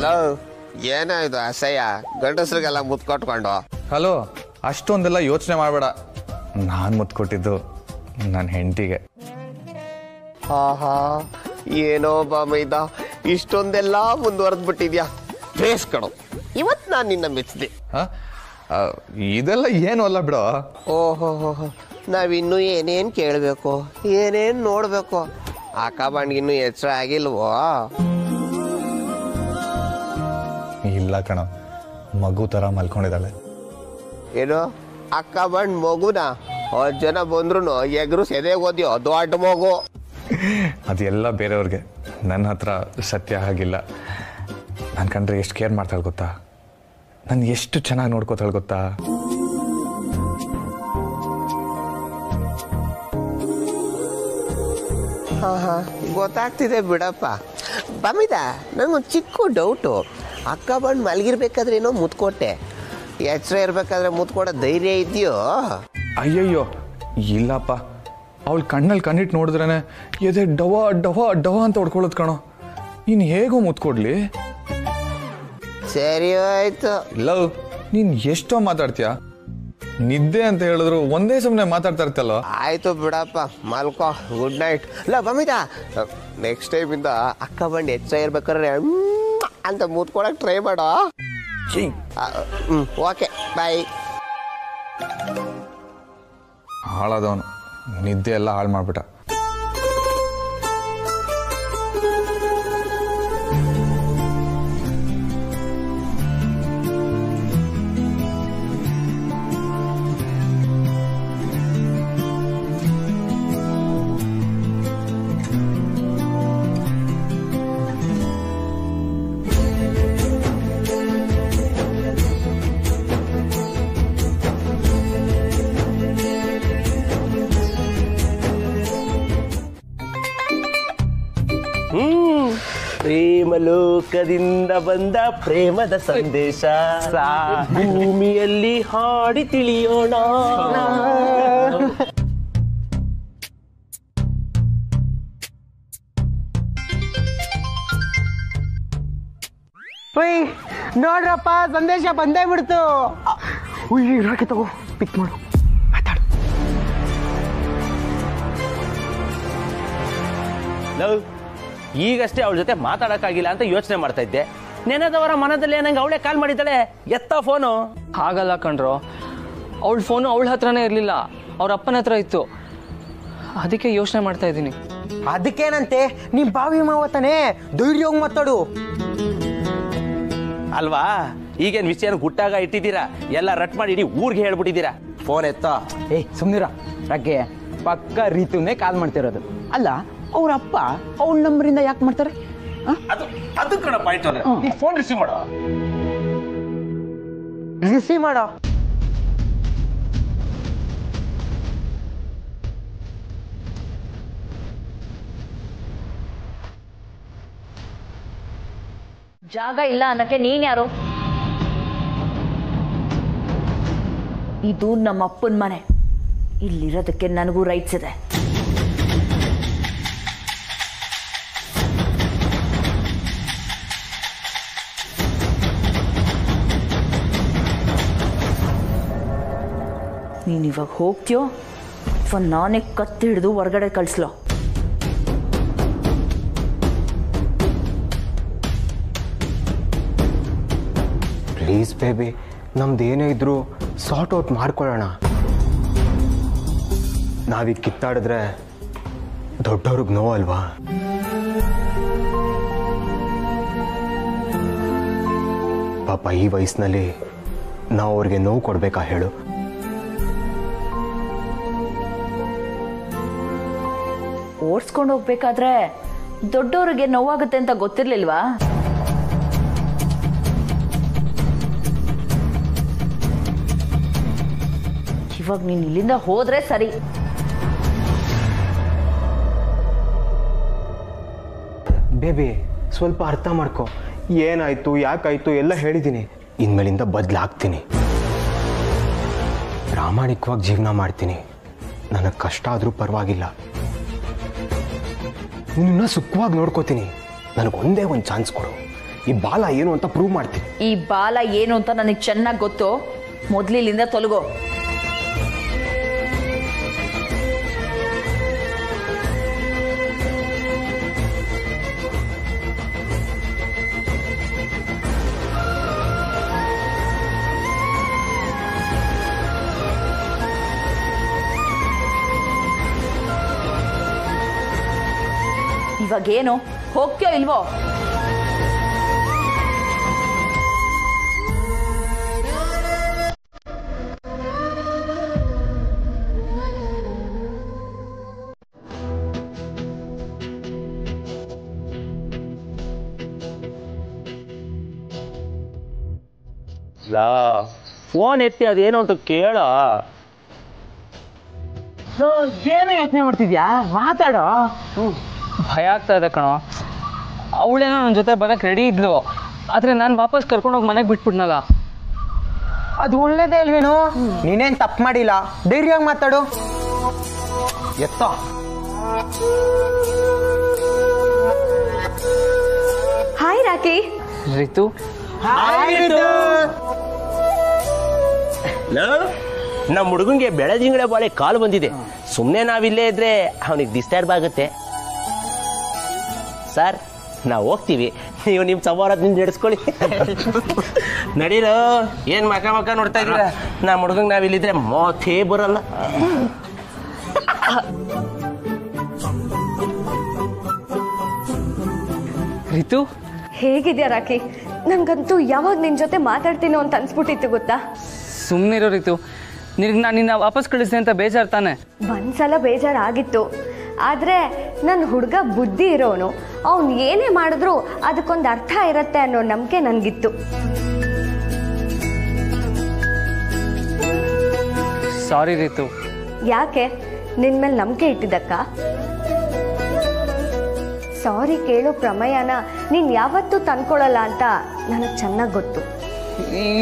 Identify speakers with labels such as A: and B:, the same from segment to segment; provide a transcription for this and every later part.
A: Hello, ಏನಾಯ್ತು ಅಸಹ್ಯ ಗಂಡಸ್ರಿಗೆಲ್ಲ ಮುತ್ಕೊಟ್ಕೊಂಡು?
B: Hello, ಅಷ್ಟೊಂದೆಲ್ಲ ಯೋಚನೆ ಮಾಡಬೇಡ. ನಾನು ಮುತ್ಕೊಟ್ಟಿದ್ದು ನನ್ನ ಹೆಂಡತಿಗೆ.
A: ಆಹಾ, ಏನೋ ಬಾಮೈದ, ಇಷ್ಟೊಂದೆಲ್ಲ ಮುಂದುವರೆದ್ಬಿಟ್ಟಿದ್ಯಾ. ಬೇಸ್ ಕಣೋ, ಇವತ್ತು ನಾನು ನಿನ್ನ ಮೆಚ್ಚಿದೆ.
B: ಇದೆಲ್ಲ ಏನು ಅಲ್ಲ ಬಿಡೋ.
A: ಓಹೋ ನಾವಿನ್ನೂ ಏನೇನು ಕೇಳಬೇಕು, ಏನೇನು ನೋಡಬೇಕು? ಅಕ್ಕ ಬಂಡ್ಗಿನ್ನೂ ಎಚ್ಚರ ಆಗಿಲ್ವೋ?
B: ಇಲ್ಲ ಕಣ, ಮಗು ಥರ ಮಲ್ಕೊಂಡಿದ್ದಾಳೆ.
A: ಏನು ಅಕ್ಕ ಬಂಡ್ ಮಗುನ? 10 ಜನ ಬಂದ್ರು ಎಗರು ಸೆದೆಗೋದ್ಯೋ ದೊಡ್ಡ ಮಗು.
B: ಅದೆಲ್ಲ ಬೇರೆಯವ್ರಿಗೆ, ನನ್ನ ಹತ್ರ ಸತ್ಯ ಹಾಗಿಲ್ಲ. ನಾನು ಕಂಡ್ರೆ ಎಷ್ಟು ಕೇರ್ ಮಾಡ್ತಾಳೆ ಗೊತ್ತಾ, ನಾನು ಎಷ್ಟು ಚೆನ್ನಾಗಿ ನೋಡ್ಕೋತಾಳೆ ಗೊತ್ತಾ.
A: ಹಾ ಗೊತ್ತಾಗ್ತಿದೆ ಬಿಡಪ್ಪ. ಬಮಿದ, ನನಗೊಂದು ಚಿಕ್ಕ ಡೌಟು. ಅಕ್ಕ ಬಂದು ಮಲಗಿರ್ಬೇಕಾದ್ರೆ ಏನೋ ಮುತ್ಕೊಟ್ಟೆ, ಎಚ್ಚರ ಇರ್ಬೇಕಾದ್ರೆ ಮುತ್ಕೊಡೋ ಧೈರ್ಯ ಇದೆಯೋ?
B: ಅಯ್ಯಯ್ಯೋ ಇಲ್ಲಪ್ಪ, ಅವಳು ಕಣ್ಣಲ್ಲಿ ಕಣ್ಣಿಟ್ಟು ನೋಡಿದ್ರೇನೆ ಎದೆ ಡವ ಡವ ಡವ ಅಂತ ಹೊಡ್ಕೊಳ್ಳೋದು ಕಣೋ. ಇನ್ನು ಹೇಗೋ ಮುತ್ಕೊಡ್ಲಿ?
A: ಸರಿ ಆಯ್ತು.
B: ಇಲ್ಲ, ನೀನು ಎಷ್ಟೋ ಮಾತಾಡ್ತೀಯ. ನಿದ್ದೆ ಅಂತ ಹೇಳಿದ್ರು ಒಂದೇ ಸುಮ್ಮನೆ ಮಾತಾಡ್ತಾ ಇರ್ತಲ್ಲ.
A: ಆಯ್ತು ಬಿಡಪ್ಪ, ಮಲ್ಕೋ, ಗುಡ್ ನೈಟ್. ಇಲ್ಲ ಬಮಿದ, ನೆಕ್ಸ್ಟ್ ಟೈಮಿಂದ ಅಕ್ಕ ಬಂದು ಎಚ್ಚರ ಇರ್ಬೇಕಾದ್ರೆ ಅಂತ ಮುತ್ಕೊಳಕ್ ಟ್ರೈ ಮಾಡೋ. Okay bye.
B: ಹಾಳಾದವನು ನಿದ್ದೆ ಎಲ್ಲ ಹಾಳು ಮಾಡ್ಬಿಟ್ಟ.
C: ಪ್ರೇಮಲೋಕದಿಂದ ಬಂದ ಪ್ರೇಮದ ಸಂದೇಶ, ಭೂಮಿಯಲ್ಲಿ ಹಾಡಿ ತಿಳಿಯೋಣ.
D: ನೋಡ್ರಪ್ಪ, ಸಂದೇಶ ಬಂದೇ ಬಿಡ್ತು. ರಾಕಿ ತಗೋ, ಪಿಕ್ ಮಾಡು, ಮಾತಾಡು.
C: ಈಗಷ್ಟೇ ಅವಳ ಜೊತೆ ಮಾತಾಡಕ್ಕಾಗಿಲ್ಲ ಅಂತ ಯೋಚನೆ ಮಾಡ್ತಾ ಇದ್ದೆ. ನೆನೆದವರ ಮನದಲ್ಲಿ ನಂಗೆ ಅವಳೇ ಕಾಲ್ ಮಾಡಿದ್ದಾಳೆ. ಎತ್ತ ಫೋನು.
E: ಹಾಗಲ್ಲ ಕಣ್ರೋ, ಅವಳ ಫೋನು ಅವಳ ಹತ್ರನೇ ಇರಲಿಲ್ಲ, ಅವ್ರ ಅಪ್ಪನ ಹತ್ರ ಇತ್ತು. ಅದಕ್ಕೆ ಯೋಚನೆ ಮಾಡ್ತಾ ಇದ್ದೀನಿ.
D: ಅದಕ್ಕೇನಂತೆ, ನಿಮ್ ಬಾವಿ ಮಾವತ್ತಾನೆ, ಧೈರ್ಯವಾಗಿ ಮಾತಾಡು.
C: ಅಲ್ವಾ? ಈಗೇನು ವಿಷಯನ ಗುಟ್ಟಾಗ ಇಟ್ಟಿದ್ದೀರಾ, ಎಲ್ಲ ರಟ್ ಮಾಡಿ ಇಡೀ ಊರಿಗೆ ಹೇಳ್ಬಿಟ್ಟಿದ್ದೀರಾ. ಫೋನ್ ಎತ್ತ.
D: ಸುಮ್ನಿರ ರಗ್ಗೆ, ಪಕ್ಕ ರೀತುನೇ ಕಾಲ್ ಮಾಡ್ತಿರೋದು. ಅಲ್ಲ, ಅವ್ರ ಅಪ್ಪ ಅವಳ ನಂಬರಿಂದ ಯಾಕೆ ಮಾಡ್ತಾರೆ?
C: ಅದು ಕಣ ಪಾಯಿಂಟ್. ಫೋನ್ ರಿಸೀವ್ ಮಾಡೋ.
D: ರಿಸೀವ್ ಮಾಡೋ.
F: ಜಾಗ ಇಲ್ಲ ಅನ್ನಕ್ಕೆ ನೀನ್ ಯಾರು? ಇದು ನಮ್ಮ ಅಪ್ಪನ ಮನೆ, ಇಲ್ಲಿರೋದಕ್ಕೆ ನನಗೂ ರೈಟ್ಸ್ ಇದೆ. ನೀನ್ ಇವಾಗ ಹೋಗ್ತೀಯೋ ಅಥವಾ ನಾನೇ ಕತ್ತಿ ಹಿಡಿದು ಹೊರಗಡೆ ಕಳಿಸ್ಲೋ?
G: ಪ್ಲೀಸ್ ಬೇಬಿ, ನಮ್ದೇನೇ ಇದ್ರು ಸಾರ್ಟ್ ಔಟ್ ಮಾಡ್ಕೊಳ್ಳೋಣ. ನಾವೀಗ ಕಿತ್ತಾಡಿದ್ರೆ ದೊಡ್ಡವ್ರಿಗೆ ನೋವಲ್ವಾ? ಪಾಪ ಈ ವಯಸ್ಸಿನಲ್ಲಿ ನಾವು ಅವ್ರಿಗೆ ನೋವು ಕೊಡ್ಬೇಕಾ ಹೇಳು?
F: ಓಡಿಸ್ಕೊಂಡು ಹೋಗ್ಬೇಕಾದ್ರೆ ದೊಡ್ಡವ್ರಿಗೆ ನೋವಾಗುತ್ತೆ ಅಂತ ಗೊತ್ತಿರ್ಲಿಲ್ವಾ? ಇವಾಗ ನೀನ್ ಇಲ್ಲಿಂದ ಹೋದ್ರೆ ಸರಿ.
G: ಬೇಬಿ, ಸ್ವಲ್ಪ ಅರ್ಥ ಮಾಡ್ಕೊ. ಏನಾಯ್ತು, ಯಾಕಾಯ್ತು ಎಲ್ಲ ಹೇಳಿದ್ದೀನಿ. ಇನ್ಮೇಲಿಂದ ಬದಲಾಗ್ತೀನಿ, ಪ್ರಾಮಾಣಿಕವಾಗಿ ಜೀವನ ಮಾಡ್ತೀನಿ. ನನಗೆ ಕಷ್ಟ ಆದರೂ ಪರವಾಗಿಲ್ಲ, ನಿನ್ನ ಸುಖವಾಗಿ ನೋಡ್ಕೋತೀನಿ. ನನಗೊಂದೇ ಒಂದು ಚಾನ್ಸ್ ಕೊಡು. ಈ ಬಾಲ ಏನು ಅಂತ ಪ್ರೂವ್ ಮಾಡ್ತೀನಿ.
F: ಈ ಬಾಲ ಏನು ಅಂತ ನನಗೆ ಚೆನ್ನಾಗಿ ಗೊತ್ತು. ಮೊದ್ಲಿಲ್ಲಿಂದ ತೊಲಗೋ. ಇವಾಗೇನು ಹೋಗ್ತೀಯೋ ಇಲ್ವೋ?
C: ಫೋನ್ ಎತ್ತಿ ಅದೇನು ಅಂತ ಕೇಳ.
D: ಏನು ಯೋಚನೆ ಮಾಡ್ತಿದ್ಯಾ? ಮಾತಾಡೋ.
E: ಭಯ ಆಗ್ತಾ ಇದೆ ಕಣೋ. ಅವಳೇನೋ ನನ್ನ ಜೊತೆ ಬರೋಕ್ಕೆ ರೆಡಿ ಇದ್ಲು, ಆದರೆ ನಾನು ವಾಪಸ್ ಕರ್ಕೊಂಡೋಗಿ ಮನೆಗೆ ಬಿಟ್ಬಿಟ್ನಲ್ಲ.
D: ಅದು ಒಳ್ಳೇದೇ ಅಲ್ವೇನು? ನೀನೇನು ತಪ್ಪು ಮಾಡಿಲ್ಲ, ಧೈರ್ಯವಾಗಿ ಮಾತಾಡು. ಎತ್ತ.
H: ಹಾಯ್ ರಾಕಿ.
E: ರಿತು,
C: ನಮ್ಮ ಹುಡುಗಂಗೆ ಬೆಳದಿಂಗಳೆ ಬಾಳೆ ಕಾಲು ಬಂದಿದೆ. ಸುಮ್ಮನೆ ನಾವಿಲ್ಲೇ ಇದ್ರೆ ಅವನಿಗೆ ಡಿಸ್ಟರ್ಬ್ ಆಗುತ್ತೆ. ಸರ್, ನಾವು ಹೋಗ್ತೀವಿ, ನೀವು ನಿಮ್ಮ ಸಂವಾದ ನಡೆಸ್ಕೊಳ್ಳಿ. ನಡೀರೋ, ಏನು ಮಕ ನೋಡ್ತಾ ಇದ್ದೀರ? ನಮ್ಮ ಹುಡುಗಂಗೆ ನಾವಿಲ್ಲಿದ್ರೆ ಮಾತೇ ಬರಲ್ಲ.
E: ರಿತು
H: ಹೇಗಿದ್ಯಾ ರಾಕಿ? ನಂಗಂತೂ ಯಾವಾಗ ನಿನ್ ಜೊತೆ ಮಾತಾಡ್ತೀನೋ ಅಂತ ಅನ್ಸ್ಬಿಟ್ಟಿತ್ತು ಗೊತ್ತಾ.
E: ಸುಮ್ಮನಿರೋ ರಿತು, ನಿನಗೆ ನಾನು ನಿನ್ನ ವಾಪಸ್ ಕಳಿಸ್ದೆ ಅಂತ ಬೇಜಾರು ತಾನೆ?
H: ಒಂದ್ಸಲ ಬೇಜಾರಾಗಿತ್ತು, ಆದರೆ ನನ್ನ ಹುಡುಗ ಬುದ್ಧಿ ಇರೋನು. ಅವ್ನು ಏನೇ ಮಾಡಿದ್ರು ಅದಕ್ಕೊಂದು ಅರ್ಥ ಇರುತ್ತೆ ಅನ್ನೋ ನಂಬಿಕೆ ನನಗಿತ್ತು.
E: ಸಾರಿ ರಿತು.
H: ಯಾಕೆ? ನಿನ್ ಮೇಲೆ ನಂಬಿಕೆ ಇಟ್ಟಿದ್ದಕ್ಕ? ಸಾರಿ ಕೇಳೋ ಪ್ರಮೇಯನ ನೀನು ಯಾವತ್ತೂ ತಂದ್ಕೊಳ್ಳಲ್ಲ ಅಂತ ನನಗೆ ಚೆನ್ನಾಗಿ ಗೊತ್ತು.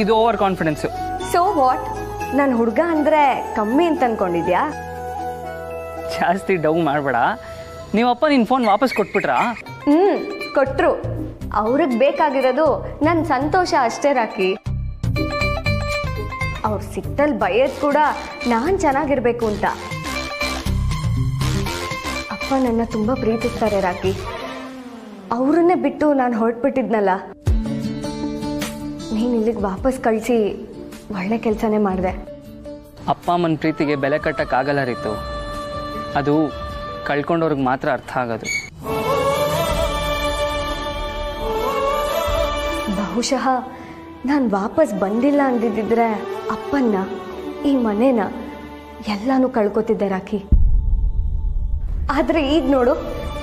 E: ಇದು ಓವರ್ ಕಾನ್ಫಿಡೆನ್ಸು.
H: So what? ನನ್ನ ಹುಡುಗ ಅಂದರೆ ಕಮ್ಮಿ ಅಂತ ಅನ್ಕೊಂಡಿದ್ಯಾ?
E: ಜಾಸ್ತಿ ಡೌ ಮಾಡಬೇಡ. ನೀವಪ್ಪ ನಿನ್ನ ಫೋನ್ ವಾಪಸ್ ಕೊಟ್ಬಿಟ್ರಾ?
H: ಕೊಟ್ಟರು. ಅವ್ರಿಗೆ ಬೇಕಾಗಿರೋದು ನನ್ನ ಸಂತೋಷ ಅಷ್ಟೇ ರಾಕಿ. ಅವ್ರು ಸಿಟ್ಟಲ್ಲಿ ಬೈಯೋದು ಕೂಡ ನಾನು ಚೆನ್ನಾಗಿರ್ಬೇಕು ಅಂತ. ಅಪ್ಪ ನನ್ನ ತುಂಬ ಪ್ರೀತಿಸ್ತಾರೆ ರಾಕಿ. ಅವರನ್ನೇ ಬಿಟ್ಟು ನಾನು ಹೊರಟ್ಬಿಟ್ಟಿದ್ನಲ್ಲ, ನೀನು ಇಲ್ಲಿಗೆ ವಾಪಸ್ ಕಳಿಸಿ ಒಳ್ಳೆ ಕೆಲಸನೇ ಮಾಡಿದೆ.
E: ಅಪ್ಪ ಅಮ್ಮನ ಪ್ರೀತಿಗೆ ಬೆಲೆ ಕಟ್ಟಕ್ಕಾಗಲ್ಲ ರೀತು. ಅದು ಕಳ್ಕೊಂಡವ್ರಿಗೆ ಮಾತ್ರ ಅರ್ಥ ಆಗೋದು.
H: ಬಹುಶಃ ನಾನು ವಾಪಸ್ ಬಂದಿಲ್ಲ ಅಂದಿದ್ದಿದ್ರೆ ಅಪ್ಪನ್ನ, ಈ ಮನೇನ ಎಲ್ಲನೂ ಕಳ್ಕೊತಿದ್ದೆ ರಾಕಿ. ಆದರೆ ಈಗ ನೋಡು,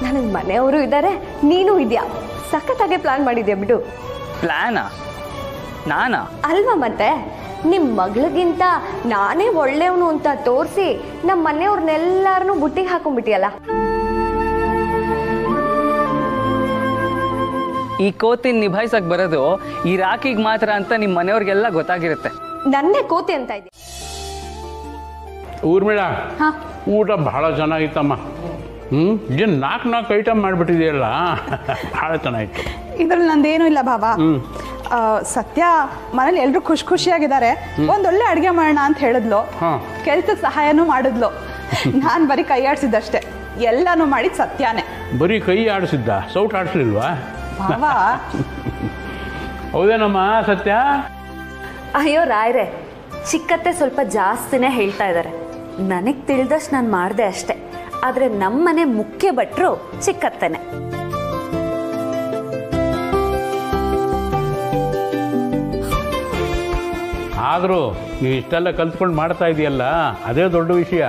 H: ನನಗೆ ಮನೆಯವರು ಇದ್ದಾರೆ, ನೀನು ಇದೆಯಾ. ಸಖತ್ತಾಗೆ ಪ್ಲಾನ್ ಮಾಡಿದ್ಯಾ ಬಿಡು.
E: ಪ್ಲಾನಾ? ನಾನಾ?
H: ಅಲ್ವಾ ಮತ್ತೆ? ನಿಮ್ಮ ಮಗಳಿಗಿಂತ ನಾನೇ ಒಳ್ಳೆಯವನು ಅಂತ ತೋರಿಸಿ ನಮ್ಮ ಮನೆಯವ್ರನ್ನೆಲ್ಲರನ್ನೂ ಬುಟ್ಟಿಗೆ ಹಾಕೊಂಡ್ಬಿಟ್ಟಿಯಲ್ಲ.
E: ಈ ಕೋತಿನ ನಿಭಾಯಿಸಕ್ ಬರೋದು ಈ ರಾಕಿಗೆ ಮಾತ್ರ ಅಂತ ನಿಮ್ಮ ಮನೆಯವ್ರಿಗೆಲ್ಲ ಗೊತ್ತಾಗಿರುತ್ತೆ.
H: ನನ್ನೇ ಕೋತಿ ಅಂತ ಇದೆ.
I: ಊರ್ಮಿಳ, ಊಟ ಬಹಳ ಚೆನ್ನಾಗಿತ್ತಮ್ಮ. ಏನು 4 ಐಟಮ್ ಮಾಡಿಬಿಟ್ಟಿದೆಯಲ್ಲ, ಭಾಳ ಚೆನ್ನಾಗಿತ್ತು.
J: ಇದ್ರಲ್ಲಿ ನಂದೇನು ಇಲ್ಲ ಬಾಬಾ. ಸತ್ಯ ಮನೇಲಿ ಎಲ್ರು ಖುಷಿಯಾಗಿದ್ದಾರೆ. ಒಂದೊಳ್ಳೆ ಅಡುಗೆ ಮಾಡೋಣ ಅಂತ ಹೇಳಿದ್ಲು, ಕೆಲ್ಸಕ್ಕೆ ಸಹಾಯನೂ ಮಾಡಿದ್ಲು. ನಾನು ಬರೀ ಕೈ ಆಡಿಸಿದ್ದಷ್ಟೇ, ಎಲ್ಲಾನು ಮಾಡಿದ್ ಸತ್ಯಾನೇ.
I: ಬರೀ ಕೈ ಆಡಿಸಿದ್ದ, ಸೌಟ್ ಆಡಿಸ್ಲಿಲ್ವಾ?
J: ಬಾಬಾ
I: ಹೌದೇನಮ್ಮ ಸತ್ಯ?
F: ಅಯ್ಯೋ ರಾಯ್ರೆ, ಚಿಕ್ಕತ್ತೆ ಸ್ವಲ್ಪ ಜಾಸ್ತಿನೇ ಹೇಳ್ತಾ ಇದ್ದಾರೆ. ನನಗೆ ತಿಳಿದಷ್ಟು ನಾನು ಮಾಡಿದೆ ಅಷ್ಟೆ. ಆದರೆ ನಮ್ಮನೆ ಮುಖ್ಯ ಭಟ್ರು ಚಿಕ್ಕತ್ತೆನೆ.
I: ಆದರೂ ನೀವು ಇಷ್ಟೆಲ್ಲ ಕಲ್ತ್ಕೊಂಡು ಮಾಡ್ತಾ ಇದೆಯಲ್ಲ, ಅದೇ ದೊಡ್ಡ ವಿಷಯ.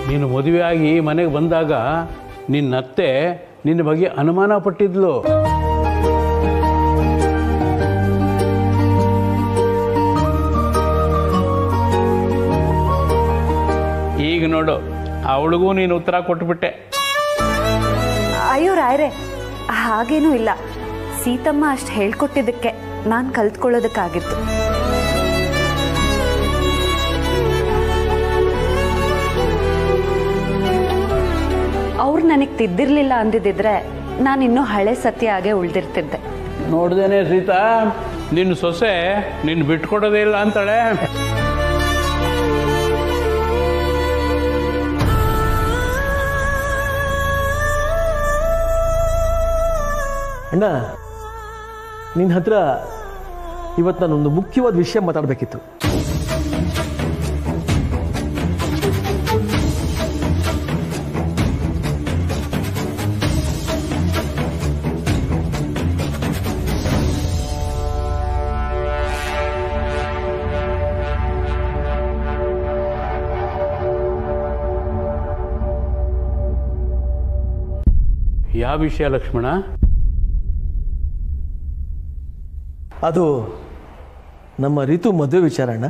I: ನೀನು ಮದುವೆಯಾಗಿ ಮನೆಗೆ ಬಂದಾಗ ನಿನ್ನತ್ತೆ ನಿನ್ನ ಬಗ್ಗೆ ಅನುಮಾನ ಪಟ್ಟಿದ್ಲು. ಈಗ ನೋಡು, ಅವಳಿಗೂ ನೀನು ಉತ್ತರ ಕೊಟ್ಬಿಟ್ಟೆ.
F: ಅಯ್ಯೋ ರಾಯ್ರೆ, ಹಾಗೇನೂ ಇಲ್ಲ. ಸೀತಮ್ಮ ಅಷ್ಟು ಹೇಳ್ಕೊಟ್ಟಿದ್ದಕ್ಕೆ ನಾನು ಕಲ್ತ್ಕೊಳ್ಳೋದಕ್ಕಾಗಿತ್ತು. ಅವ್ರು ನನಗೆ ಇವತ್ತಿದ್ದಿರ್ಲಿಲ್ಲ ಅಂದಿದ್ದಿದ್ರೆ ನಾನಿನ್ನೂ ಹಳೆ ಸತ್ಯ ಆಗೇ ಉಳ್ದಿರ್ತಿದ್ದೆ.
I: ನೋಡ್ದೇನೆ ಸೀತಾ, ನಿನ್ನ ಸೊಸೆ ನಿನ್ನ ಬಿಟ್ಕೊಡೋದೇ ಇಲ್ಲ ಅಂತಾಳೆ.
K: ಅಣ್ಣ, ನಿನ್ನ ಹತ್ರ ಇವತ್ತು ನಾನೊಂದು ಮುಖ್ಯವಾದ ವಿಷಯ ಮಾತಾಡಬೇಕಿತ್ತು.
I: ಯಾವ ವಿಷಯ ಲಕ್ಷ್ಮಣ?
K: ಅದು ನಮ್ಮ ರಿತು ಮದುವೆ ವಿಚಾರ ಅಣ್ಣ.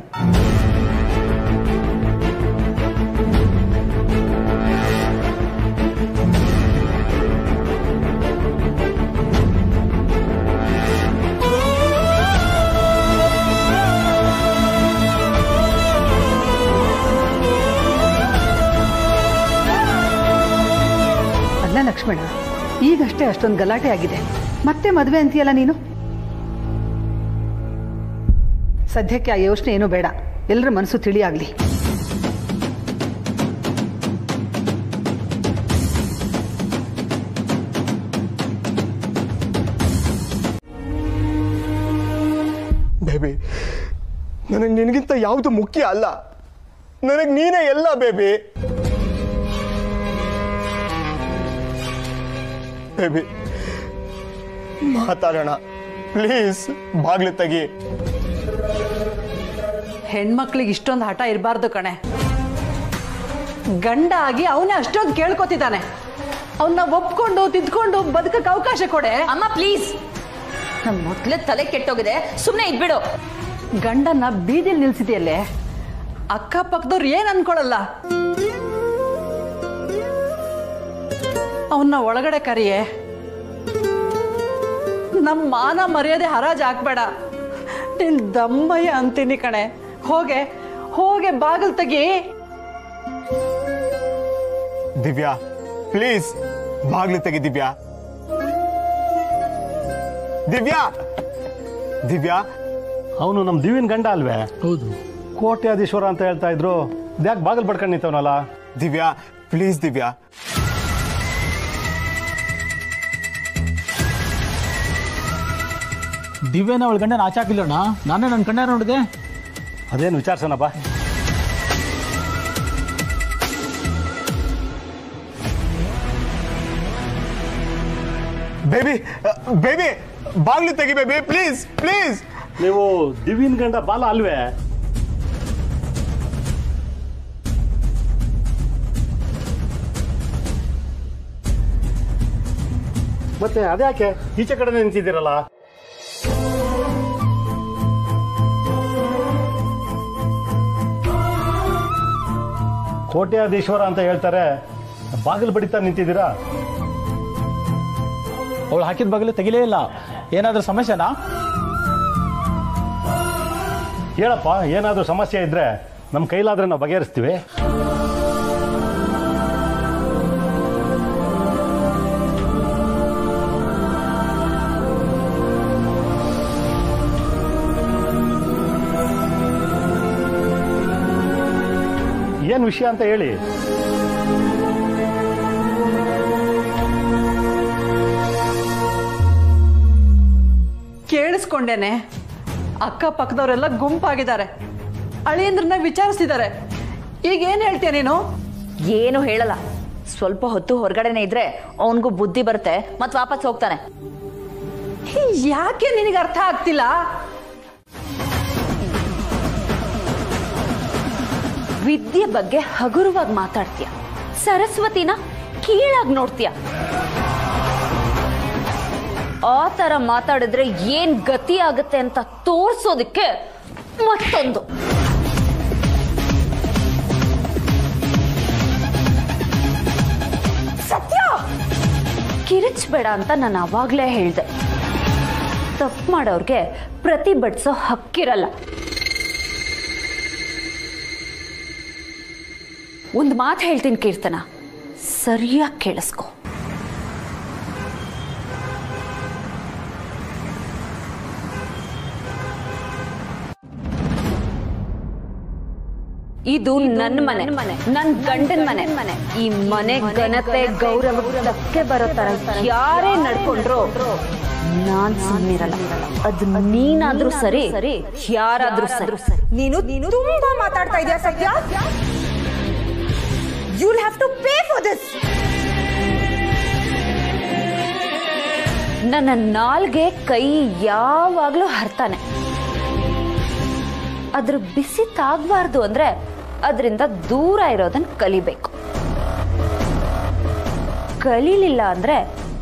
J: ಅಲ್ಲ ಲಕ್ಷ್ಮಣ, ಈಗಷ್ಟೇ ಅಷ್ಟೊಂದು ಗಲಾಟೆ ಆಗಿದೆ, ಮತ್ತೆ ಮದುವೆ ಅಂತೀಯಲ್ಲ ನೀನು? ಸದ್ಯಕ್ಕೆ ಆ ಯೋಚನೆ ಏನೂ ಬೇಡ, ಎಲ್ಲರ ಮನಸ್ಸು ತಿಳಿಯಾಗಲಿ.
G: ಬೇಬಿ, ನನಗೆ ನಿನಗಿಂತ ಯಾವುದು ಮುಖ್ಯ ಅಲ್ಲ, ನನಗೆ ನೀನೇ ಎಲ್ಲ ಬೇಬಿ. ಬೇಬಿ ಮಾತಾಡೋಣ ಪ್ಲೀಸ್, ಬಾಗ್ಲು ತೆಗಿ.
J: ಹೆಣ್ಮಕ್ಳಿಗೆ ಇಷ್ಟೊಂದು ಹಠ ಇರಬಾರ್ದು ಕಣೆ. ಗಂಡ ಆಗಿ ಅವನೇ ಅಷ್ಟೊಂದು ಕೇಳ್ಕೊತಿದ್ದಾನೆ, ಅವನ್ನ ಒಪ್ಕೊಂಡು ತಿದ್ಕೊಂಡು ಬದುಕಕ್ಕೆ ಅವಕಾಶ ಕೊಡೆ.
L: ಅಮ್ಮ ಪ್ಲೀಸ್, ನಮ್ಮ ಮೊದ್ಲೇ ತಲೆ ಕೆಟ್ಟೋಗಿದೆ, ಸುಮ್ಮನೆ ಇದ್ಬಿಡು.
J: ಗಂಡನ್ನ ಬೀದಿಲಿ ನಿಲ್ಸಿದೆಯಲ್ಲೇ, ಅಕ್ಕಪಕ್ಕದವ್ರು ಏನ್ ಅನ್ಕೊಳಲ್ಲ. ಅವನ್ನ ಒಳಗಡೆ ಕರಿಯೇ. ನಮ್ಮ ಮಾನ ಮರ್ಯಾದೆ ಹರಾಜ್ ಹಾಕ್ಬೇಡ. ನಿನ್ ದಮ್ಮಯ್ಯ ಅಂತೀನಿ ಕಣೆ. ಹೋಗೆ ಹೋಗೆ ಬಾಗಿಲು ತೆಗಿ.
G: ದಿವ್ಯಾ ಪ್ಲೀಸ್ ಬಾಗ್ಲು ತೆಗಿ. ದಿವ್ಯಾ, ದಿವ್ಯಾ, ದಿವ್ಯಾ.
M: ಅವನು ನಮ್ಮ ದಿವ್ಯನ್ ಗಂಡ ಅಲ್ವೇ?
K: ಹೌದು.
M: ಕೋಟ್ಯಾಧೀಶ್ವರ ಅಂತ ಹೇಳ್ತಾ ಇದ್ರು, ಯಾಕೆ ಬಾಗಿಲು ಬಡ್ಕೊಂಡು ನಿಂತವನಲ್ಲ?
G: ದಿವ್ಯಾ ಪ್ಲೀಸ್. ದಿವ್ಯಾ,
K: ದಿವ್ಯನ ಅವಳ ಗಂಡನ ಆಚಾಕಿಲ್ಲಣ್ಣ, ನಾನೇ ನನ್ನ ಕಣ್ಣ ನೋಡಿದೆ.
M: ಅದೇನು ವಿಚಾರಿಸೋಣಪ್ಪ.
G: ಬೇಬಿ, ಬೇಬಿ ಬಾಗ್ಲು ತೆಗಿ ಬೇಬಿ, ಪ್ಲೀಸ್ ಪ್ಲೀಸ್.
M: ನೀವು ದಿವ್ಯನ್ ಗಂಡ ಬಾಲ ಅಲ್ವೇ? ಮತ್ತೆ ಅದ್ಯಾಕೆ ಈಚೆ ಕಡೆ ನಿಂತಿದ್ದೀರಲ್ಲ? ಕೋಟ್ಯಾಧೀಶ್ವರ ಅಂತ ಹೇಳ್ತಾರೆ, ಬಾಗಿಲು ಬಡಿತಾ ನಿಂತಿದ್ದೀರಾ?
K: ಅವಳು ಹಾಕಿದ ಬಾಗಿಲು ತೆಗಿಲೇ ಇಲ್ಲ. ಏನಾದ್ರೂ ಸಮಸ್ಯೆನಾ?
M: ಹೇಳಪ್ಪ, ಏನಾದರೂ ಸಮಸ್ಯೆ ಇದ್ರೆ ನಮ್ಮ ಕೈಲಾದ್ರೆ ನಾವು ಬಗೆಹರಿಸ್ತೀವಿ. ಏನು ವಿಷಯ ಅಂತ ಹೇಳಿ.
J: ಕೇಳಿಸ್ಕೊಂಡೇನೆ, ಅಕ್ಕಪಕ್ಕದವರೆಲ್ಲ ಗುಂಪಾಗಿದ್ದಾರೆ, ಅಳಿಯಂದ್ರನ್ನ ವಿಚಾರಿಸಿದ್ದಾರೆ. ಈಗ ಏನ್ ಹೇಳ್ತೀಯ ನೀನು?
L: ಏನು ಹೇಳಲ್ಲ. ಸ್ವಲ್ಪ ಹೊತ್ತು ಹೊರಗಡೆನೆ ಇದ್ರೆ ಅವನಿಗೂ ಬುದ್ಧಿ ಬರುತ್ತೆ, ಮತ್ತೆ ವಾಪಸ್ ಹೋಗ್ತಾನೆ.
J: ಯಾಕೆ ನಿನಗೆ ಅರ್ಥ ಆಗ್ತಿಲ್ಲ?
L: ವಿದ್ಯೆ ಬಗ್ಗೆ ಹಗುರವಾಗಿ ಮಾತಾಡ್ತೀಯ, ಸರಸ್ವತಿನ ಕೀಳಾಗಿ ನೋಡ್ತೀಯ. ಆ ತರ ಮಾತಾಡಿದ್ರೆ ಏನ್ ಗತಿ ಆಗುತ್ತೆ ಅಂತ ತೋರ್ಸೋದಕ್ಕೆ ಮತ್ತೊಂದು. ಸತ್ಯ, ಕಿರಿಚ್ಬೇಡ ಅಂತ ನಾನು ಅವಾಗ್ಲೇ ಹೇಳ್ದೆ. ತಪ್ಪು ಮಾಡೋರ್ಗೆ ಪ್ರತಿಭಟಿಸೋ ಹಕ್ಕಿರಲ್ಲ. ಒಂದು ಮಾತು ಹೇಳ್ತೀನಿ ಕೀರ್ತನ, ಸರಿಯಾಗಿ ಕೇಳಿಸ್ಕೊ.
F: ಇದು ನನ್ನ ಮನೆ, ನನ್ನ ಗಂಡನ ಮನೆ. ಈ ಮನೆ ಘನತೆ ಗೌರವ ಧಕ್ಕೆ ಬರೋ ತರ ಯಾರೇ ನಡ್ಕೊಂಡ್ರು ನಾನ್ ಸುಮ್ಮನಿರಲ್ಲ. ಅದು ನೀನಾದ್ರೂ ಸರಿ, ಯಾರಾದ್ರೂ ಸರಿ.
N: ನೀನು ತುಂಬಾ ಮಾತಾಡ್ತಾ ಇದೀಯ Satya. You will have to pay for this.
F: ನನ್ನ ನಾಲ್ಗೆ ಕೈ ಯಾವಾಗ್ಲೂ ಹರ್ತಾನೆ. ಅದ್ರ ಬಿಸಿ ತಾಗಬಾರ್ದು ಅಂದ್ರೆ ಅದರಿಂದ ದೂರ ಇರೋದನ್ನ ಕಲಿಬೇಕು. ಕಲೀಲಿಲ್ಲ ಅಂದ್ರೆ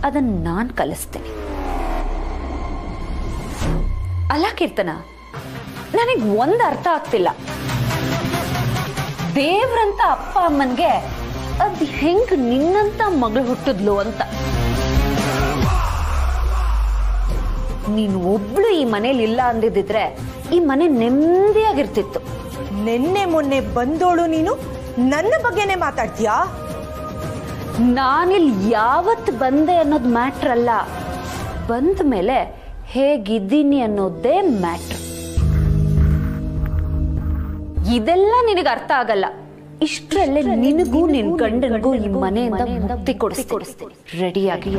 F: ಅದನ್ನ ನಾನ್ ಕಲಿಸ್ತೀನಿ. ಅಲ್ಲ ಕೀರ್ತನ, ನನಗ್ ಒಂದ್ ಅರ್ಥ ಆಗ್ತಿಲ್ಲ. ದೇವ್ರಂತ ಅಪ್ಪ ಅಮ್ಮನ್ಗೆ ಅದ್ ಹೆಂಗ್ ನಿನ್ನಂತ ಮಗಳು ಹುಟ್ಟಿದ್ಲು ಅಂತ. ನೀನು ಒಬ್ಳು ಈ ಮನೇಲಿ ಇಲ್ಲ ಅಂದಿದ್ರೆ ಈ ಮನೆ ನೆಮ್ಮದಿಯಾಗಿರ್ತಿತ್ತು.
N: ನಿನ್ನೆ ಮೊನ್ನೆ ಬಂದೋಳು ನೀನು ನನ್ನ ಬಗ್ಗೆನೆ ಮಾತಾಡ್ತೀಯಾ?
F: ನಾನಿಲ್ಲಿ ಯಾವತ್ತು ಬಂದೆ ಅನ್ನೋದು ಮ್ಯಾಟ್ರ್ ಅಲ್ಲ, ಬಂದ ಮೇಲೆ ಹೇಗಿದ್ದೀನಿ ಅನ್ನೋದೇ ಮ್ಯಾಟ್ರ್. ಇದೆಲ್ಲ ನಿನಗೆ ಅರ್ಥ ಆಗಲ್ಲ. ಇಷ್ಟರಲ್ಲೇ ನಿನಗೂ ನಿನ್ ಗಂಡನಿಗೂ ಈ ಮನೆಯಿಂದ ಮುಕ್ತಿ ಕೊಡಿಸ್ತೀನಿ. ರೆಡಿಯಾಗಿ.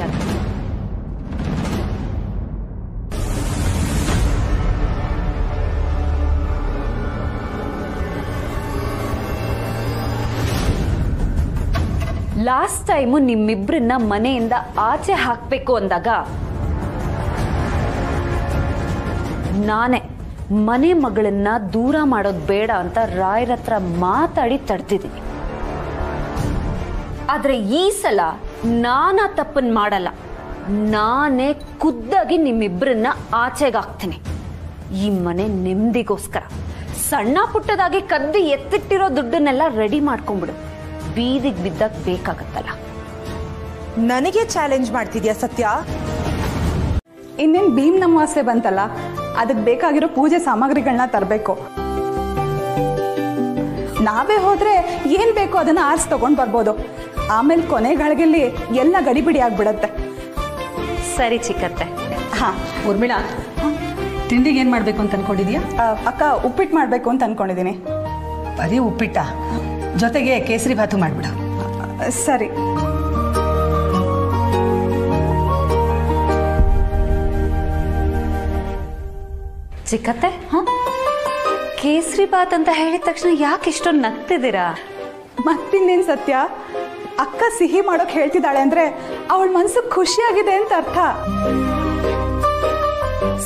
F: ಲಾಸ್ಟ್ ಟೈಮು ನಿಮ್ಮಿಬ್ರನ್ನ ಮನೆಯಿಂದ ಆಚೆ ಹಾಕ್ಬೇಕು ಅಂದಾಗ ನಾನೇ ಮನೆ ಮಗಳನ್ನ ದೂರ ಮಾಡೋದು ಬೇಡ ಅಂತ ರಾಯರ ಹತ್ರ ಮಾತಾಡಿ ತಡ್ತಿದ್ದೀನಿ. ಆದ್ರೆ ಈ ಸಲ ನಾನಾ ತಪ್ಪನ್ ಮಾಡಲ್ಲ. ನಾನೇ ಖುದ್ದಾಗಿ ನಿಮ್ಮಿಬ್ರನ್ನ ಆಚೆಗಾಕ್ತೀನಿ. ಈ ಮನೆ ನೆಮ್ಮದಿಗೋಸ್ಕರ ಸಣ್ಣ ಪುಟ್ಟದಾಗಿ ಕದ್ದು ಎತ್ತಿಟ್ಟಿರೋ ದುಡ್ಡನ್ನೆಲ್ಲ ರೆಡಿ ಮಾಡ್ಕೊಂಡ್ಬಿಡು. ಬೀದಿಗೆ ಬಿದ್ದಾಗ ಬೇಕಾಗತ್ತಲ್ಲ.
N: ನನಗೆ ಚಾಲೆಂಜ್ ಮಾಡ್ತಿದ್ಯಾ ಸತ್ಯ?
J: ಇನ್ನೇನು ಭೀಮ್ ಅಮಾವಾಸ್ಯೆ ಬಂತಲ್ಲ, ಅದಕ್ಕೆ ಬೇಕಾಗಿರೋ ಪೂಜೆ ಸಾಮಗ್ರಿಗಳನ್ನ ತರಬೇಕು. ನಾವೇ ಹೋದ್ರೆ ಏನ್ ಬೇಕೋ ಅದನ್ನ ಆರಿಸಿ ತಗೊಂಡ್ ಬರ್ಬೋದು. ಆಮೇಲೆ ಕೊನೆಗಳಿಗೆಲ್ಲಿ ಎಲ್ಲ ಗಡಿಬಿಡಿ ಆಗ್ಬಿಡತ್ತೆ.
F: ಸರಿ ಚಿಕ್ಕತ್ತೆ.
J: ಹಾ
O: ಊರ್ಮಿಳಾ, ತಿಂಡಿಗೆ ಏನ್ ಮಾಡ್ಬೇಕು ಅಂತ ಅನ್ಕೊಂಡಿದ್ಯಾ?
J: ಅಕ್ಕ ಉಪ್ಪಿಟ್ಟು ಮಾಡ್ಬೇಕು ಅಂತ ಅನ್ಕೊಂಡಿದೀನಿ.
O: ಬರೀ ಉಪ್ಪಿಟ್ಟ, ಜೊತೆಗೆ ಕೇಸರಿ ಭಾತು ಮಾಡ್ಬಿಡು.
J: ಸರಿ.
F: ಚಿಕ್ಕತ್ತೆ, ಕೇಸರಿ ಬಾತ್ ಅಂತ ಹೇಳಿದ ತಕ್ಷಣ ಯಾಕೆ ಇಷ್ಟೊಂದು ನಗ್ತಿದ್ದೀರಾ?
J: ಮತ್ತಿನ್ನೇನ್ ಸತ್ಯ, ಅಕ್ಕ ಸಿಹಿ ಮಾಡೋಕ್ ಹೇಳ್ತಿದ್ದಾಳೆ ಅಂದ್ರೆ ಅವಳ ಮನ್ಸು ಖುಷಿಯಾಗಿದೆ ಅಂತ ಅರ್ಥ.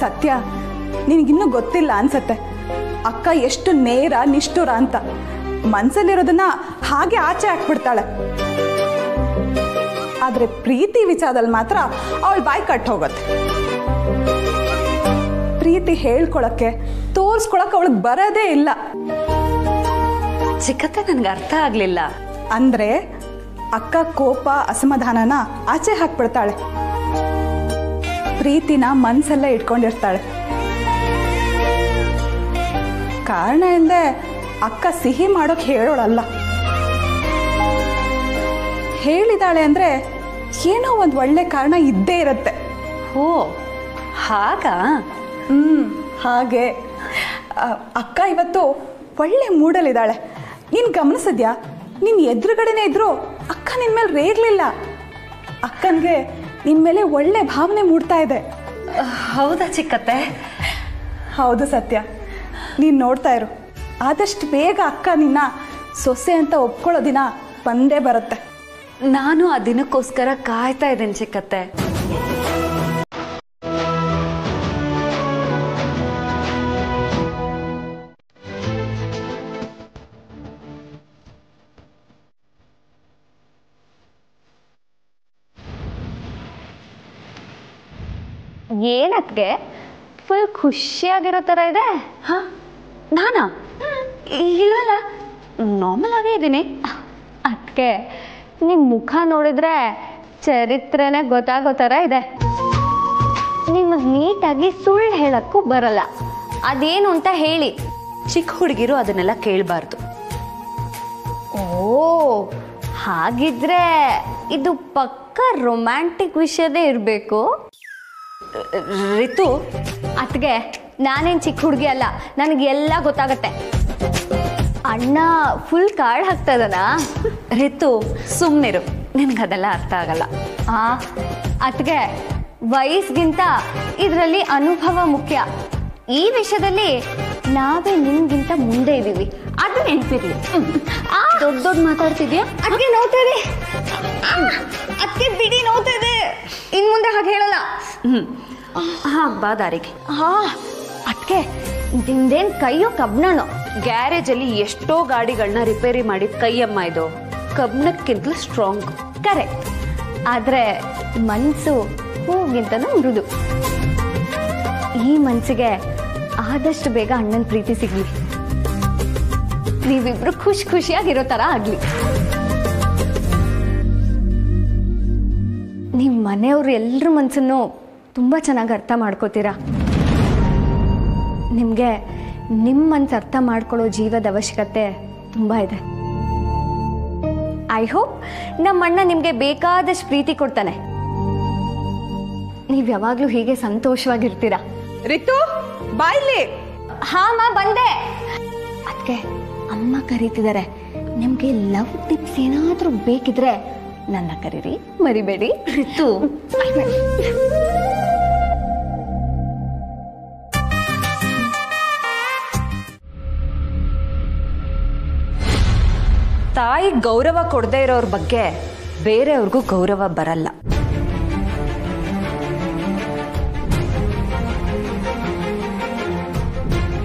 J: ಸತ್ಯ, ನಿನಗಿನ್ನೂ ಗೊತ್ತಿಲ್ಲ ಅನ್ಸತ್ತೆ ಅಕ್ಕ ಎಷ್ಟು ನೇರ ನಿಷ್ಠುರ ಅಂತ. ಮನ್ಸಲ್ಲಿರೋದನ್ನ ಹಾಗೆ ಆಚೆ ಹಾಕ್ಬಿಡ್ತಾಳೆ. ಆದ್ರೆ ಪ್ರೀತಿ ವಿಚಾರದಲ್ಲಿ ಮಾತ್ರ ಅವಳ ಬಾಯಿ ಕಟ್ ಹೋಗುತ್ತೆ. ಪ್ರೀತಿ ಹೇಳ್ಕೊಳಕ್ಕೆ ತೋರ್ಸ್ಕೊಳಕ್ ಅವಳಿಗೆ ಬರೋದೇ ಇಲ್ಲ.
F: ಚಿಕ್ಕತ್ತೆ, ನನ್ಗೆ ಅರ್ಥ ಆಗ್ಲಿಲ್ಲ.
J: ಅಂದ್ರೆ ಅಕ್ಕ ಕೋಪ ಅಸಮಾಧಾನನ ಆಚೆ ಹಾಕ್ಬಿಡ್ತಾಳೆ. ಪ್ರೀತಿನ ಮನ್ಸಲ್ಲೇ ಇಟ್ಕೊಂಡಿರ್ತಾಳೆ. ಕಾರಣ ಎಂದ್ರೆ ಅಕ್ಕ ಸಿಹಿ ಮಾಡೋಕ್ ಹೇಳೋಳಲ್ಲ. ಹೇಳಿದಾಳೆ ಅಂದ್ರೆ ಏನೋ ಒಂದು ಒಳ್ಳೆ ಕಾರಣ ಇದ್ದೇ ಇರುತ್ತೆ.
F: ಓ ಹಾಗಾ?
J: ಹಾಗೆ. ಅಕ್ಕ ಇವತ್ತು ಒಳ್ಳೆ ಮೂಡಲ್ಲಿದ್ದಾಳೆ. ನೀನು ಗಮನಿಸಿದ್ಯಾ? ನೀನು ಎದುರುಗಡೆನೇ ಇದ್ರು ಅಕ್ಕ ನಿನ್ ಮೇಲೆ ರೇಗ್ಲಿಲ್ಲ. ಅಕ್ಕನ್ಗೆ ನಿನ್ ಮೇಲೆ ಒಳ್ಳೆ ಭಾವನೆ ಮೂಡ್ತಾ ಇದೆ.
F: ಹೌದಾ ಚಿಕ್ಕತ್ತೆ?
J: ಹೌದು ಸತ್ಯ. ನೀನು ನೋಡ್ತಾ ಇರು, ಆದಷ್ಟು ಬೇಗ ಅಕ್ಕ ನಿನ್ನ ಸೊಸೆ ಅಂತ ಒಪ್ಕೊಳ್ಳೋ ದಿನ ಬಂದೇ ಬರುತ್ತೆ.
F: ನಾನು ಆ ದಿನಕ್ಕೋಸ್ಕರ ಕಾಯ್ತಾ ಇದ್ದೇನೆ ಚಿಕ್ಕತ್ತೆ.
H: ಏನಕ್ಕೆ ಫುಲ್ ಖುಷಿಯಾಗಿರೋ ಥರ ಇದೆ?
F: ಹಾಂ, ನಾನಾ? ಇಲ್ಲಲ್ಲ, ನಾರ್ಮಲ್ ಆಗೇ ಇದ್ದೀನಿ.
H: ಅದಕ್ಕೆ ನಿಮ್ಮ ಮುಖ ನೋಡಿದ್ರೆ ಚರಿತ್ರೆನೇ ಗೊತ್ತಾಗೋ ಥರ ಇದೆ. ನಿಮಗೆ ನೀಟಾಗಿ ಸುಳ್ಳು ಹೇಳಕ್ಕೂ ಬರಲ್ಲ. ಅದೇನು ಅಂತ ಹೇಳಿ.
F: ಚಿಕ್ಕ ಹುಡುಗಿರು ಅದನ್ನೆಲ್ಲ ಕೇಳಬಾರ್ದು.
H: ಓ ಹಾಗಿದ್ರೆ ಇದು ಪಕ್ಕ ರೊಮ್ಯಾಂಟಿಕ್ ವಿಷಯದೇ ಇರಬೇಕು.
F: ರಿತು,
H: ಅದಕ್ಕೆ ನಾನೇನು ಚಿಕ್ಕ ಹುಡುಗಿ ಅಲ್ಲ, ನನಗೆಲ್ಲ ಗೊತ್ತಾಗತ್ತೆ. ಅಣ್ಣ ಫುಲ್ ಕಾರ್ಡ್ ಹಾಕ್ತಾ ಇದ್ದಾನಾ?
L: ರಿತು ಸುಮ್ಮನಿರು, ನಿನ್ಗದೆಲ್ಲ ಅರ್ಥ ಆಗಲ್ಲ.
H: ಅತ್ಗೆ ವಯಸ್ಸಿಗಿಂತ ಇದರಲ್ಲಿ ಅನುಭವ ಮುಖ್ಯ. ಈ ವಿಷಯದಲ್ಲಿ ನಾವೇ ನಿಮ್ಗಿಂತ ಮುಂದೆ ಇದ್ದೀವಿ, ಅದು ನೆನ್ಪಿರ್ಲಿ. ದೊಡ್ಡ ದೊಡ್ಡ ಮಾತಾಡ್ತಿದ್ಯಾ? ಅದಕ್ಕೆ ನೋಡ್ತಾ ಇದೆ, ಅದಕ್ಕೆ ಬಿಡಿ ನೋಡ್ತಾ ಇದೆ, ಇನ್ ಮುಂದೆ ಹಾಗೆ ಹೇಳಲ್ಲ.
L: ಬಾ ದಾರಿಗೆ.
H: ಅದಕ್ಕೆ ನಿಮ್ದೇನ್ ಕೈಯೋ ಕಬ್ಣನೋ?
L: ಗ್ಯಾರೇಜಲ್ಲಿ ಎಷ್ಟೋ ಗಾಡಿಗಳನ್ನ ರಿಪೇರಿ ಮಾಡಿದ ಕೈಯಮ್ಮ ಇದು, ಕಬ್ಣಕ್ಕಿಂತಲೂ ಸ್ಟ್ರಾಂಗ್.
H: ಕರೆಕ್ಟ್. ಆದ್ರೆ ಮನ್ಸು ಹೂಗಿಂತನೂ ಮೃದು. ಈ ಮನ್ಸಿಗೆ ಆದಷ್ಟು ಬೇಗ ಅಣ್ಣನ ಪ್ರೀತಿ ಸಿಗ್ಲಿ, ನೀವಿಬ್ರು ಖುಷಿಯಾಗಿರೋ ತರ ಆಗ್ಲಿ. ನಿಮ್ ಮನೆಯವ್ರು ಎಲ್ರ ಮನ್ಸನ್ನು ತುಂಬಾ ಚೆನ್ನಾಗಿ ಅರ್ಥ ಮಾಡ್ಕೋತೀರಾ. ನಿಮ್ಗೆ ನಿಮ್ಮ ಮನ್ಸು ಅರ್ಥ ಮಾಡ್ಕೊಳ್ಳೋ ಜೀವದ ಅವಶ್ಯಕತೆ ತುಂಬಾ ಇದೆ. ಐ ಹೋಪ್ ನಮ್ಮ ಅಣ್ಣ ನಿಮ್ಗೆ ಬೇಕಾದಷ್ಟು ಪ್ರೀತಿ ಕೊಡ್ತಾನೆ. ನೀವ್ ಯಾವಾಗ್ಲೂ ಹೀಗೆ ಸಂತೋಷವಾಗಿರ್ತೀರಾ.
J: ರಿತು ಬಾಯ್ಲಿ.
H: ಮಾ ಬಂದೆ. ಅದಕ್ಕೆ ಅಮ್ಮ ಕರೀತಿದ್ದಾರೆ. ನಿಮ್ಗೆ ಲವ್ ಟಿಪ್ಸ್ ಏನಾದ್ರೂ ಬೇಕಿದ್ರೆ ನನ್ನ ಕರೀರಿ, ಮರಿಬೇಡಿ.
L: ರಿತು ತಾಯಿ ಗೌರವ ಕೊಡದೇ ಇರೋರ ಬಗ್ಗೆ ಬೇರೆಯವ್ರಿಗೂ ಗೌರವ ಬರಲ್ಲ.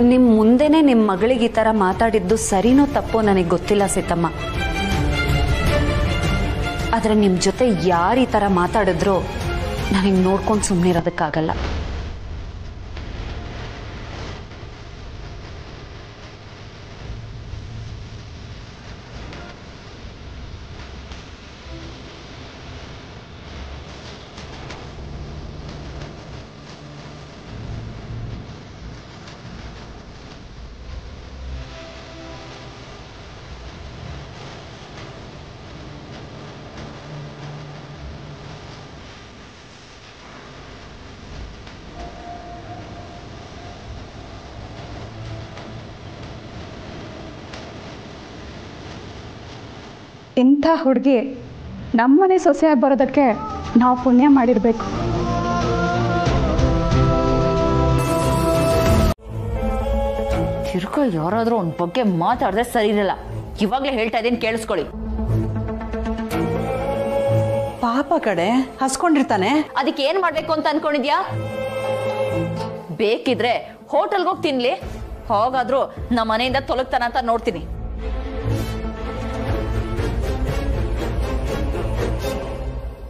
L: ನಿಮ್ ಮುಂದೆನೆ ನಿಮ್ ಮಗಳಿಗೆ ಈ ತರ ಮಾತಾಡಿದ್ದು ಸರಿನೋ ತಪ್ಪೋ ನನಗೆ ಗೊತ್ತಿಲ್ಲ ಸೀತಮ್ಮ. ಆದ್ರೆ ನಿಮ್ ಜೊತೆ ಯಾರು ಈ ತರ ಮಾತಾಡಿದ್ರು ನನಗೆ ನೋಡ್ಕೊಂಡು ಸುಮ್ಮನಿರೋದಕ್ಕಾಗಲ್ಲ.
J: ಇಂಥ ಹುಡುಗಿ ನಮ್ಮನೆ ಸೊಸೆಯಾಗಿ ಬರೋದಕ್ಕೆ ನಾವು ಪುಣ್ಯ ಮಾಡಿರ್ಬೇಕು.
L: ತಿರ್ಕೊ ಯಾರಾದ್ರೂ ಅವನ ಬಗ್ಗೆ ಮಾತಾಡಿದ್ರೆ ಸರಿ ಇರಲ್ಲ. ಇವಾಗ್ಲೇ ಹೇಳ್ತಾ ಇದ್ದೀನಿ, ಕೇಳಿಸ್ಕೊಳ್ಳಿ.
O: ಪಾಪ ಕಡೆ ಹಸ್ಕೊಂಡಿರ್ತಾನೆ.
L: ಅದಕ್ಕೆ ಏನ್ ಮಾಡ್ಬೇಕು ಅಂತ ಅನ್ಕೊಂಡಿದ್ಯಾ? ಬೇಕಿದ್ರೆ ಹೋಟೆಲ್ಗೆ ಹೋಗಿ ತಿನ್ಲಿ, ಹೋಗಾದ್ರೂ ನಮ್ಮ ಮನೆಯಿಂದ ತೊಲಗ್ತಾನ ಅಂತ ನೋಡ್ತೀನಿ.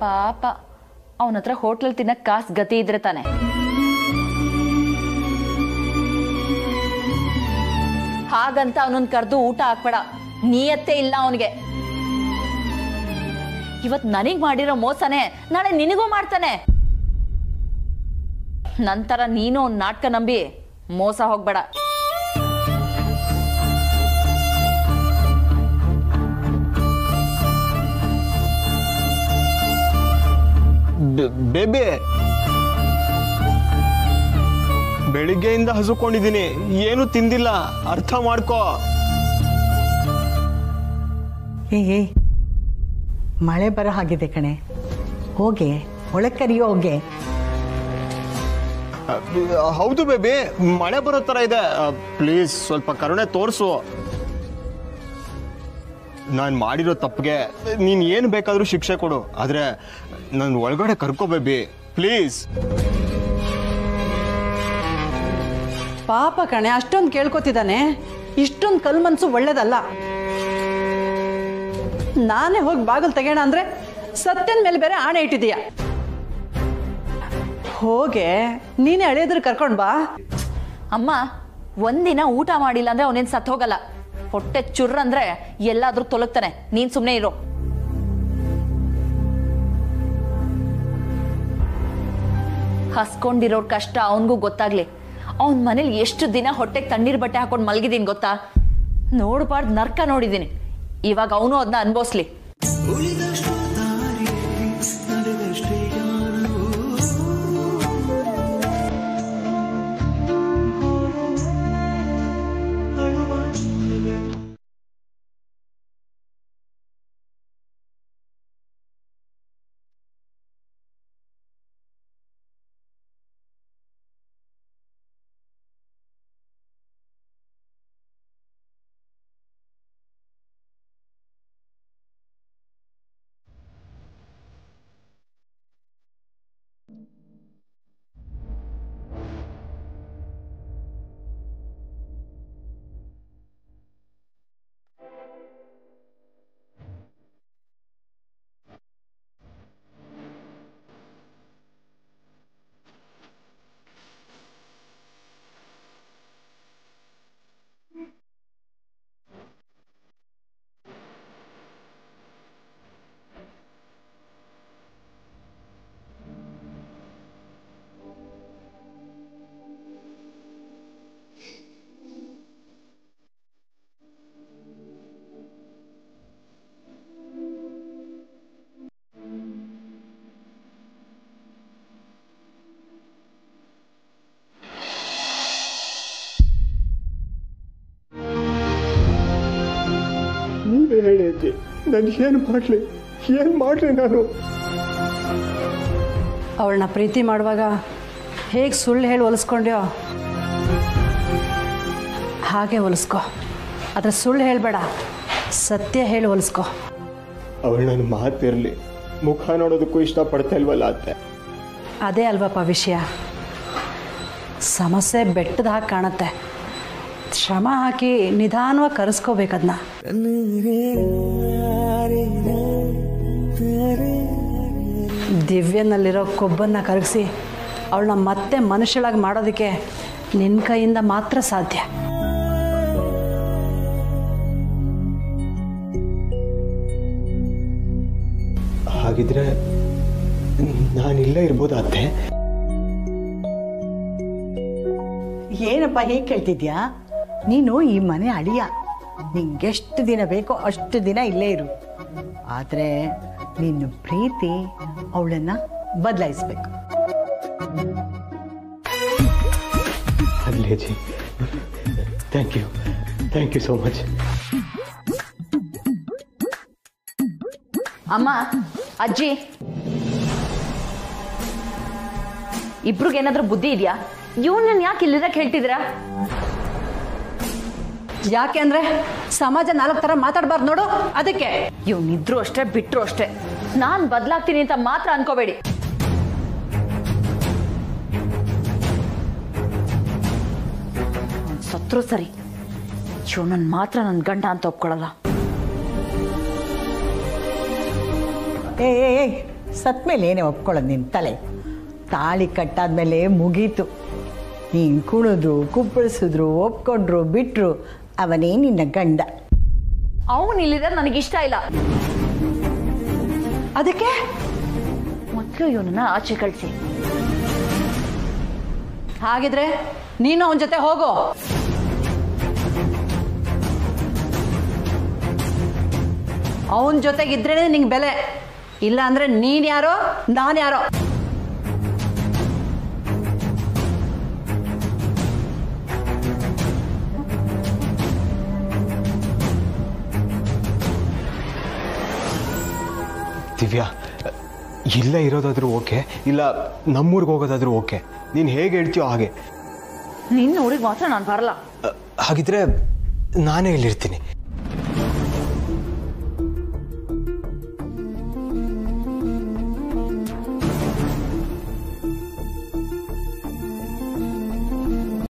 L: ಪಾಪ ಅವನ ಹತ್ರ ಹೋಟ್ಲಲ್ ತಿನ್ನಕ್ ಕಾಸು ಗತಿ ಇದ್ರೆ ತಾನೆ. ಹಾಗಂತ ಅವನನ್ನ ಕರೆದು ಊಟ ಹಾಕ್ಬೇಡ, ನೀಯತ್ತೇ ಇಲ್ಲ ಅವನಿಗೆ. ಇವತ್ ನನಗ್ ಮಾಡಿರೋ ಮೋಸನೇ ನಾಳೆ ನಿನಗೂ ಮಾಡ್ತಾನೆ. ನಂತರ ನೀನು ಅವ್ನ ನಾಟಕ ನಂಬಿ ಮೋಸ ಹೋಗ್ಬೇಡ.
G: ಬೇಬಿ, ಬೆಳಿಗ್ಗೆಯಿಂದ ಹಸುಕೊಂಡಿದ್ದೀನಿ, ಏನು ತಿಂದಿಲ್ಲ, ಅರ್ಥ ಮಾಡ್ಕೋ.
O: ಏ ಮಳೆ ಬರೋ ಹಾಗಿದೆ ಕಣೆ, ಹೋಗೆ ಒಳಗೆ ಕರಿಯೋ ಹೋಗೆ.
G: ಹೌದು ಬೇಬಿ, ಮಳೆ ಬರೋ ಥರ ಇದೆ. ಪ್ಲೀಸ್ ಸ್ವಲ್ಪ ಕರುಣೆ ತೋರಿಸು. ನಾನು ಮಾಡಿರೋ ತಪ್ಪಿಗೆ ನೀನು ಏನು ಬೇಕಾದರೂ ಶಿಕ್ಷೆ ಕೊಡು, ಆದರೆ ನನ್ನ ಒಳಗಡೆ ಕರ್ಕೋ ಬೇಬಿ, ಪ್ಲೀಸ್.
O: ಪಾಪ ಕಣೆ, ಅಷ್ಟೊಂದು ಕೇಳ್ಕೊತಿದ್ದಾನೆ. ಇಷ್ಟೊಂದು ಕಲ್ ಮನ್ಸು ಒಳ್ಳೇದಲ್ಲ. ನಾನೇ ಹೋಗಿ ಬಾಗಿಲು ತೆಗೋಣ ಅಂದ್ರೆ ಸತ್ಯನ ಮೇಲೆ ಬೇರೆ ಆಣೆ ಇಟ್ಟಿದೀಯ. ಹೋಗೆ ನೀನೇ ಅಳಿಯೋದ್ರ ಕರ್ಕೊಂಡ್ ಬಾ.
L: ಅಮ್ಮ, ಒಂದಿನ ಊಟ ಮಾಡಿಲ್ಲ ಅಂದ್ರೆ ಅವನೇನ್ ಸತ್ ಹೋಗಲ್ಲ. ಹೊಟ್ಟೆ ಚುರ್ರ ಅಂದ್ರೆ ಎಲ್ಲಾದ್ರೂ ತೊಲಗ್ತಾನೆ. ನೀನ್ ಸುಮ್ನೆ ಇರೋ. ಹಸ್ಕೊಂಡಿರೋರ್ ಕಷ್ಟ ಅವನ್ಗೂ ಗೊತ್ತಾಗ್ಲಿ. ಅವನ್ ಮನೇಲಿ ಎಷ್ಟು ದಿನ ಹೊಟ್ಟೆಗೆ ತಣ್ಣೀರ್ ಬಟ್ಟೆ ಹಾಕೊಂಡ್ ಮಲಗಿದೀನಿ ಗೊತ್ತಾ? ನೋಡ್ಬಾರ್ದು ನರ್ಕ ನೋಡಿದೀನಿ. ಇವಾಗ ಅವನು ಅದನ್ನ ಅನ್ಭವಿಸ್ಲಿ.
G: ಹೇಳಿ ಅಜ್ಜಿ, ನಾನು ಏನು ಮಾಡಲಿ ನಾನು?
O: ಅವಳನ್ನ ಪ್ರೀತಿ ಮಾಡುವಾಗ ಹೇಗೆ ಸುಳ್ಳು ಹೇಳಿ ಹೊಲಿಸ್ಕೊಂಡ್ಯೋ ಹಾಗೆ ಹೊಲಿಸ್ಕೊ. ಆದರೆ ಸುಳ್ಳು ಹೇಳಬೇಡ, ಸತ್ಯ ಹೇಳಿ ಹೊಲಿಸ್ಕೊ.
G: ಅವಳು ನನ್ನ ಮಾತಿರಲಿ, ಮುಖ ನೋಡೋದಕ್ಕೂ ಇಷ್ಟಪಡ್ತಾ ಇಲ್ವಲ್ಲ ಅತ್ತೆ.
O: ಅದೇ ಅಲ್ವಪ್ಪ ವಿಷಯ. ಸಮಸ್ಯೆ ಬೆಟ್ಟದ ಹಾಗೆ ಕಾಣುತ್ತೆ, ಶ್ರಮ ಹಾಕಿ ನಿಧಾನವಾಗಿ ಕರೆಸ್ಕೋಬೇಕದನ್ನ. ದಿವ್ಯನಲ್ಲಿರೋ ಕೊಬ್ಬನ್ನು ಕರಗಿಸಿ ಅವಳನ್ನ ಮತ್ತೆ ಮನುಷ್ಯಳಾಗಿ ಮಾಡೋದಕ್ಕೆ ನಿನ್ನ ಕೈಯಿಂದ ಮಾತ್ರ ಸಾಧ್ಯ.
G: ಹಾಗಿದ್ರೆ ನಾನಿಲ್ಲ ಇರ್ಬೋದಾ ಅತ್ತೆ?
N: ಏನಪ್ಪ ಹೇಗೆ ಕೇಳ್ತಿದ್ಯಾ? ನೀನು ಈ ಮನೆ ಅಳಿಯ, ನಿಂಗೆಷ್ಟು ದಿನ ಬೇಕೋ ಅಷ್ಟು ದಿನ ಇಲ್ಲೇ ಇರು. ಆದರೆ ನಿನ್ನ ಪ್ರೀತಿ ಅವಳನ್ನು ಬದಲಾಯಿಸ್ಬೇಕು.
G: ಅಲ್ಲೇ ಜಿ, ಥ್ಯಾಂಕ್ ಯು ಸೋ ಮಚ್.
L: ಅಮ್ಮ, ಅಜ್ಜಿ, ಇಬ್ರಿಗೇನಾದ್ರೂ ಬುದ್ಧಿ ಇದೆಯಾ? ಇವನನ್ನ ಯಾಕೆ ಇಲ್ಲಿರಕ್ಕೆ ಹೇಳ್ತಿದ್ದೀರಾ?
O: ಯಾಕೆ ಅಂದ್ರೆ ಸಮಾಜ 4 ಥರ ಮಾತಾಡಬಾರ್ದು ನೋಡು, ಅದಕ್ಕೆ.
L: ಇವನಿದ್ರು ಅಷ್ಟೇ, ಬಿಟ್ರು ಅಷ್ಟೇ. ನಾನ್ ಬದಲಾಗ್ತೀನಿ ಅಂತ ಮಾತ್ರ ಅನ್ಕೋಬೇಡಿ. ಸತ್ರು ಸರಿ, ಇವನನ್ನ ಮಾತ್ರ ನನ್ನ ಗಂಡ ಅಂತ ಒಪ್ಕೊಳ್ಳಲ್ಲ.
N: ಏ ಸತ್ ಮೇಲೆ ಏನೇ ಒಪ್ಕೊಳ್ಳೋದು ನಿನ್ನ ತಲೆ? ತಾಳಿ ಕಟ್ಟಾದ್ಮೇಲೆ ಮುಗೀತು. ನೀನು ಕುಣಿದ್ರು ಕುಪ್ಪಳಿಸಿದ್ರು ಒಪ್ಕೊಂಡ್ರು ಬಿಟ್ರು ಅವನೇ ನಿನ್ನ ಗಂಡ.
L: ಅವನು ಇಲ್ಲಿದ್ರೆ ನನಗಿಷ್ಟ ಇಲ್ಲ.
O: ಅದಕ್ಕೆ
L: ಮೊದಲು ಇವನನ್ನ ಆಚೆ ಕಳಿಸಿ.
O: ಹಾಗಿದ್ರೆ ನೀನು ಅವನ ಜೊತೆ ಹೋಗೋ. ಅವನ ಜೊತೆಗಿದ್ರೇನೆ ನಿಂಗೆ ಬೆಲೆ, ಇಲ್ಲ ಅಂದ್ರೆ ನೀನ್ ಯಾರೋ ನಾನು ಯಾರೋ.
G: ದಿವ್ಯಾ, ಇಲ್ಲ ಇರೋದಾದ್ರೂ ಓಕೆ, ಇಲ್ಲ ನಮ್ಮೂರಿಗೆ ಹೋಗೋದಾದ್ರೂ ಓಕೆ. ನೀನು ಹೇಗೆ ಹೇಳ್ತೀಯೋ ಹಾಗೆ.
L: ನಿನ್ನ ಊರಿಗೆ ಮಾತ್ರ ನಾನು ಬರಲ್ಲ.
G: ಹಾಗಿದ್ರೆ ನಾನೇ ಇಲ್ಲಿರ್ತೀನಿ.